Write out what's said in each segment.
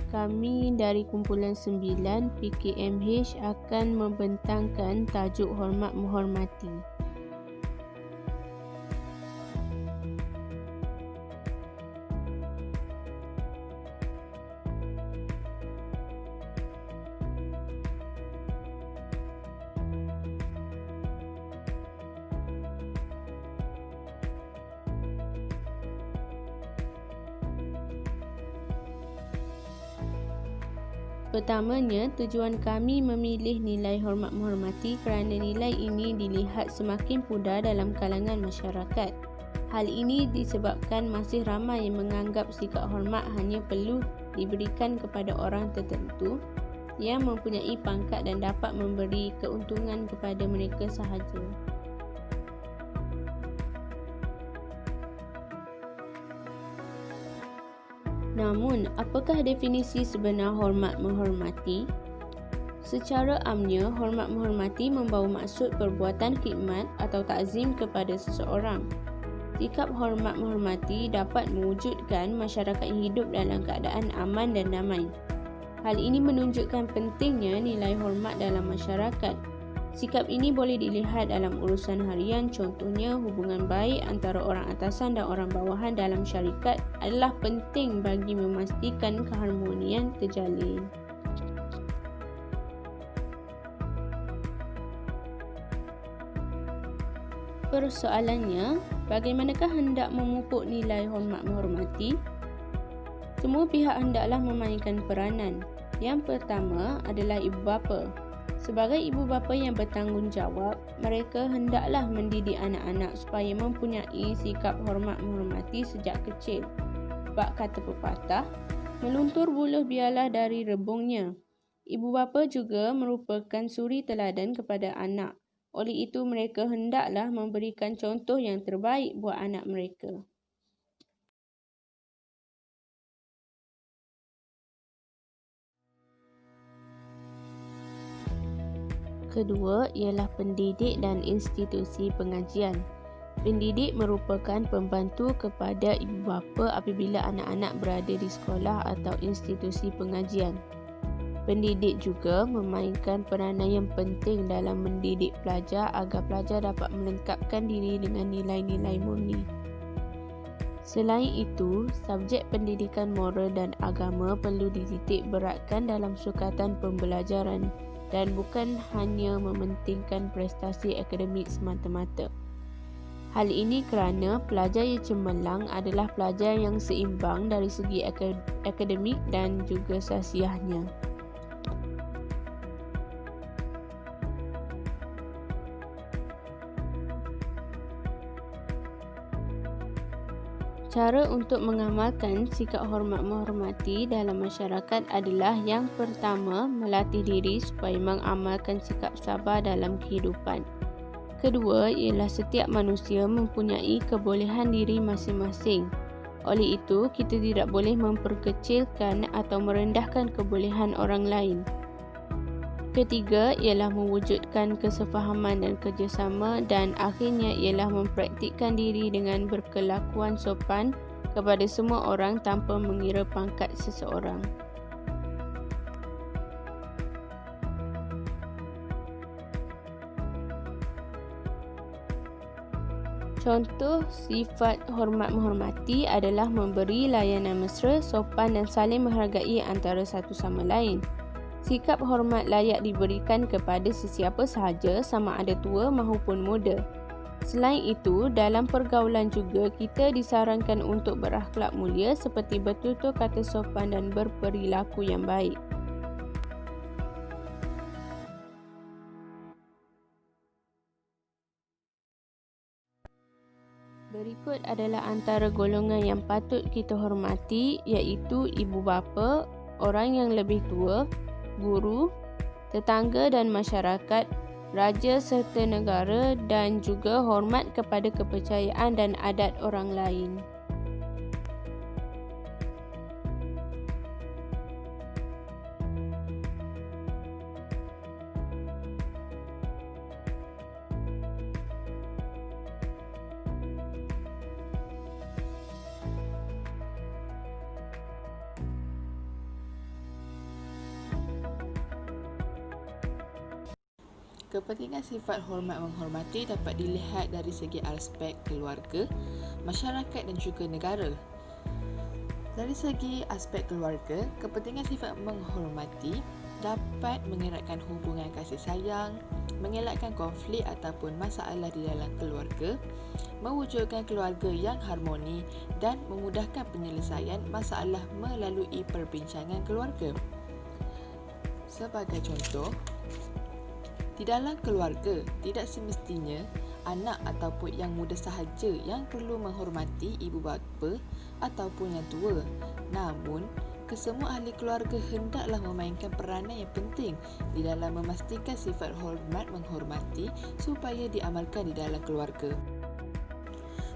kami dari kumpulan 9 PKMH akan membentangkan tajuk hormat menghormati. Pertamanya, tujuan kami memilih nilai hormat menghormati kerana nilai ini dilihat semakin pudar dalam kalangan masyarakat. Hal ini disebabkan masih ramai yang menganggap sikap hormat hanya perlu diberikan kepada orang tertentu yang mempunyai pangkat dan dapat memberi keuntungan kepada mereka sahaja. Namun, apakah definisi sebenar hormat menghormati? Secara amnya, hormat menghormati membawa maksud perbuatan khidmat atau takzim kepada seseorang. Sikap hormat menghormati dapat mewujudkan masyarakat yang hidup dalam keadaan aman dan damai. Hal ini menunjukkan pentingnya nilai hormat dalam masyarakat. Sikap ini boleh dilihat dalam urusan harian, contohnya hubungan baik antara orang atasan dan orang bawahan dalam syarikat adalah penting bagi memastikan keharmonian terjalin. Persoalannya, bagaimanakah hendak memupuk nilai hormat menghormati? Semua pihak hendaklah memainkan peranan. Yang pertama adalah ibu bapa. Sebagai ibu bapa yang bertanggungjawab, mereka hendaklah mendidik anak-anak supaya mempunyai sikap hormat menghormati sejak kecil. Bab kata pepatah, meluntur buluh biarlah dari rebungnya. Ibu bapa juga merupakan suri teladan kepada anak. Oleh itu, mereka hendaklah memberikan contoh yang terbaik buat anak mereka. Kedua ialah pendidik dan institusi pengajian. Pendidik merupakan pembantu kepada ibu bapa apabila anak-anak berada di sekolah atau institusi pengajian. Pendidik juga memainkan peranan yang penting dalam mendidik pelajar agar pelajar dapat melengkapkan diri dengan nilai-nilai murni. Selain itu, subjek pendidikan moral dan agama perlu dititik beratkan dalam sukatan pembelajaran dan bukan hanya mementingkan prestasi akademik semata-mata. Hal ini kerana pelajar yang cemerlang adalah pelajar yang seimbang dari segi akademik dan juga sasiahnya. Cara untuk mengamalkan sikap hormat menghormati dalam masyarakat adalah yang pertama, melatih diri supaya mengamalkan sikap sabar dalam kehidupan. Kedua ialah setiap manusia mempunyai kebolehan diri masing-masing. Oleh itu, kita tidak boleh memperkecilkan atau merendahkan kebolehan orang lain. Ketiga ialah mewujudkan kesefahaman dan kerjasama, dan akhirnya ialah mempraktikkan diri dengan berkelakuan sopan kepada semua orang tanpa mengira pangkat seseorang. Contoh sifat hormat menghormati adalah memberi layanan mesra, sopan dan saling menghargai antara satu sama lain. Sikap hormat layak diberikan kepada sesiapa sahaja, sama ada tua maupun muda. Selain itu, dalam pergaulan juga kita disarankan untuk berakhlak mulia seperti bertutur kata sopan dan berperilaku yang baik. Berikut adalah antara golongan yang patut kita hormati, iaitu ibu bapa, orang yang lebih tua, guru, tetangga dan masyarakat, raja serta negara, dan juga hormat kepada kepercayaan dan adat orang lain. Kepentingan sifat hormat menghormati dapat dilihat dari segi aspek keluarga, masyarakat dan juga negara. Dari segi aspek keluarga, kepentingan sifat menghormati dapat mengeratkan hubungan kasih sayang, mengelakkan konflik ataupun masalah di dalam keluarga, mewujudkan keluarga yang harmoni dan memudahkan penyelesaian masalah melalui perbincangan keluarga. Sebagai contoh, di dalam keluarga, tidak semestinya anak ataupun yang muda sahaja yang perlu menghormati ibu bapa ataupun yang tua. Namun, kesemua ahli keluarga hendaklah memainkan peranan yang penting di dalam memastikan sifat hormat menghormati supaya diamalkan di dalam keluarga.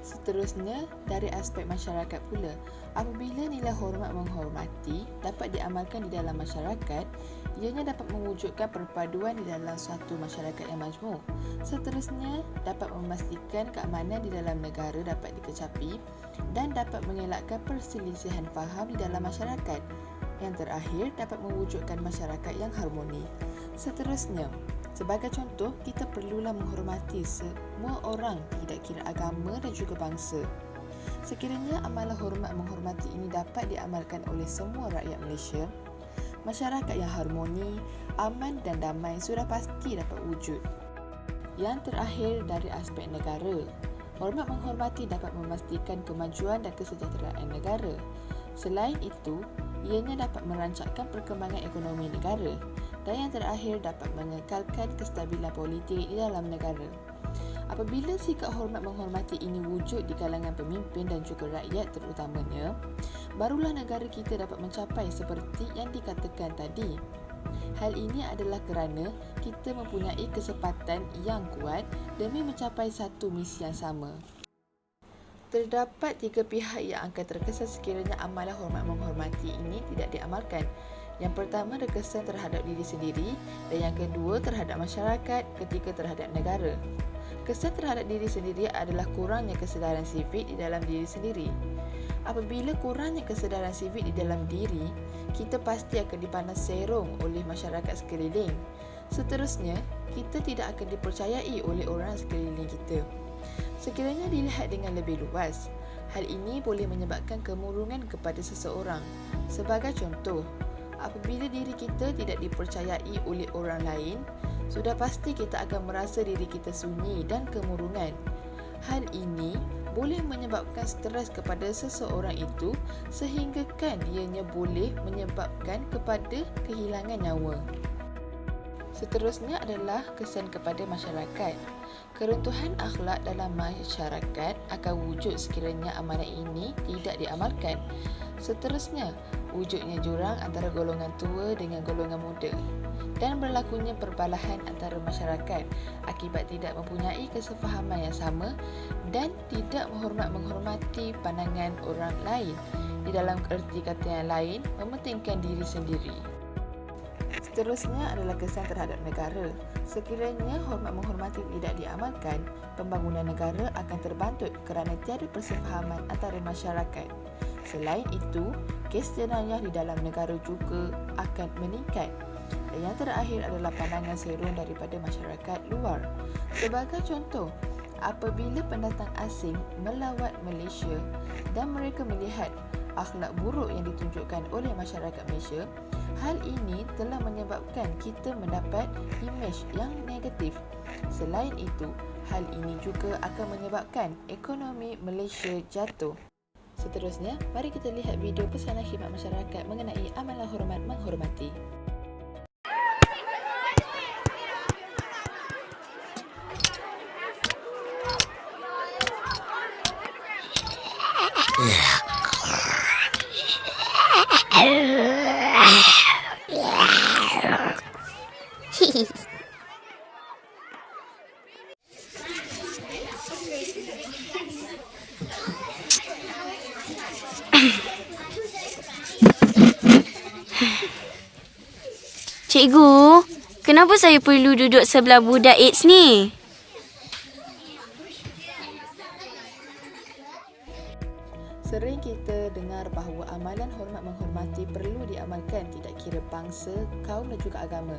Seterusnya, dari aspek masyarakat pula, apabila nilai hormat menghormati dapat diamalkan di dalam masyarakat, ianya dapat mewujudkan perpaduan di dalam suatu masyarakat yang majmuk. Seterusnya, dapat memastikan keamanan di dalam negara dapat dikecapi dan dapat mengelakkan perselisihan faham di dalam masyarakat. Yang terakhir, dapat mewujudkan masyarakat yang harmoni. Seterusnya, sebagai contoh, kita perlulah menghormati semua orang, tidak kira agama dan juga bangsa. Sekiranya amalan hormat menghormati ini dapat diamalkan oleh semua rakyat Malaysia, masyarakat yang harmoni, aman dan damai sudah pasti dapat wujud. Yang terakhir, dari aspek negara, hormat menghormati dapat memastikan kemajuan dan kesejahteraan negara. Selain itu, ianya dapat merancangkan perkembangan ekonomi negara. Dan yang terakhir, dapat mengekalkan kestabilan politik di dalam negara. Apabila sikap hormat menghormati ini wujud di kalangan pemimpin dan juga rakyat terutamanya, barulah negara kita dapat mencapai seperti yang dikatakan tadi. Hal ini adalah kerana kita mempunyai kesempatan yang kuat demi mencapai satu misi yang sama. Terdapat 3 pihak yang akan terkesan sekiranya amalan hormat menghormati ini tidak diamalkan. Yang pertama, terkesan terhadap diri sendiri, dan yang kedua terhadap masyarakat, ketiga terhadap negara. Kesan terhadap diri sendiri adalah kurangnya kesedaran sivik di dalam diri sendiri. Apabila kurangnya kesedaran sivik di dalam diri, kita pasti akan dipandang serong oleh masyarakat sekeliling. Seterusnya, kita tidak akan dipercayai oleh orang sekeliling kita. Sekiranya dilihat dengan lebih luas, hal ini boleh menyebabkan kemurungan kepada seseorang. Sebagai contoh, apabila diri kita tidak dipercayai oleh orang lain, sudah pasti kita akan merasa diri kita sunyi dan kemurungan. Hal ini boleh menyebabkan stres kepada seseorang itu sehinggakan ianya boleh menyebabkan kepada kehilangan nyawa. Seterusnya adalah kesan kepada masyarakat. Keruntuhan akhlak dalam masyarakat akan wujud sekiranya amalan ini tidak diamalkan. Seterusnya, wujudnya jurang antara golongan tua dengan golongan muda dan berlakunya perbalahan antara masyarakat akibat tidak mempunyai kesefahaman yang sama dan tidak menghormati pandangan orang lain. Di dalam erti kata yang lain, mementingkan diri sendiri. Seterusnya adalah kesan terhadap negara. Sekiranya hormat menghormati tidak diamalkan, pembangunan negara akan terbantut kerana tiada persefahaman antara masyarakat. Selain itu, kes jenayah di dalam negara juga akan meningkat. Dan yang terakhir adalah pandangan serong daripada masyarakat luar. Sebagai contoh, apabila pendatang asing melawat Malaysia dan mereka melihat akhlak buruk yang ditunjukkan oleh masyarakat Malaysia, hal ini telah menyebabkan kita mendapat imej yang negatif. Selain itu, hal ini juga akan menyebabkan ekonomi Malaysia jatuh. Seterusnya, mari kita lihat video pesanan khidmat masyarakat mengenai amalan hormat menghormati. Cikgu, kenapa saya perlu duduk sebelah budak AIDS ni? Sering kita kita dengar bahawa amalan hormat menghormati perlu diamalkan tidak kira bangsa, kaum dan juga agama.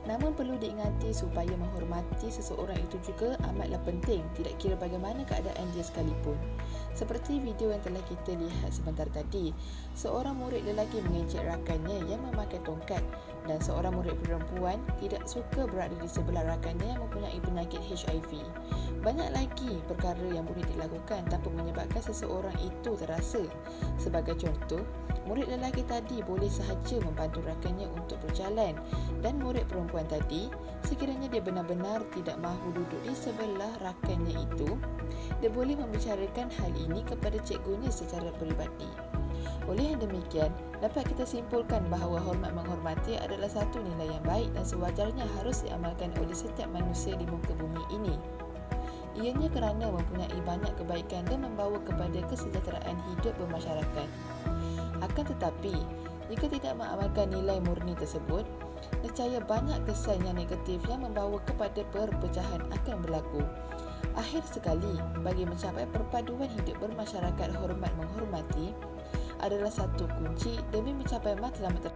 Namun perlu diingati supaya menghormati seseorang itu juga amatlah penting, tidak kira bagaimana keadaan dia sekalipun. Seperti video yang telah kita lihat sebentar tadi, seorang murid lelaki mengencet rakannya yang memakai tongkat dan seorang murid perempuan tidak suka berada di sebelah rakannya yang mempunyai penyakit HIV. Banyak lagi perkara yang boleh dilakukan tanpa menyebabkan seseorang itu terasa. Sebagai contoh, murid lelaki tadi boleh sahaja membantu rakannya untuk berjalan dan murid perempuan tadi, sekiranya dia benar-benar tidak mahu duduk di sebelah rakannya itu, dia boleh membicarakan hal ini kepada cikgunya secara peribadi. Oleh yang demikian, dapat kita simpulkan bahawa hormat menghormati adalah satu nilai yang baik dan sewajarnya harus diamalkan oleh setiap manusia di muka bumi ini. Ianya kerana mempunyai banyak kebaikan dan membawa kepada kesejahteraan hidup bermasyarakat. Akan tetapi, jika tidak mengamalkan nilai murni tersebut, nescaya banyak kesan yang negatif yang membawa kepada perpecahan akan berlaku. Akhir sekali, bagi mencapai perpaduan hidup bermasyarakat hormat menghormati adalah satu kunci demi mencapai matlamat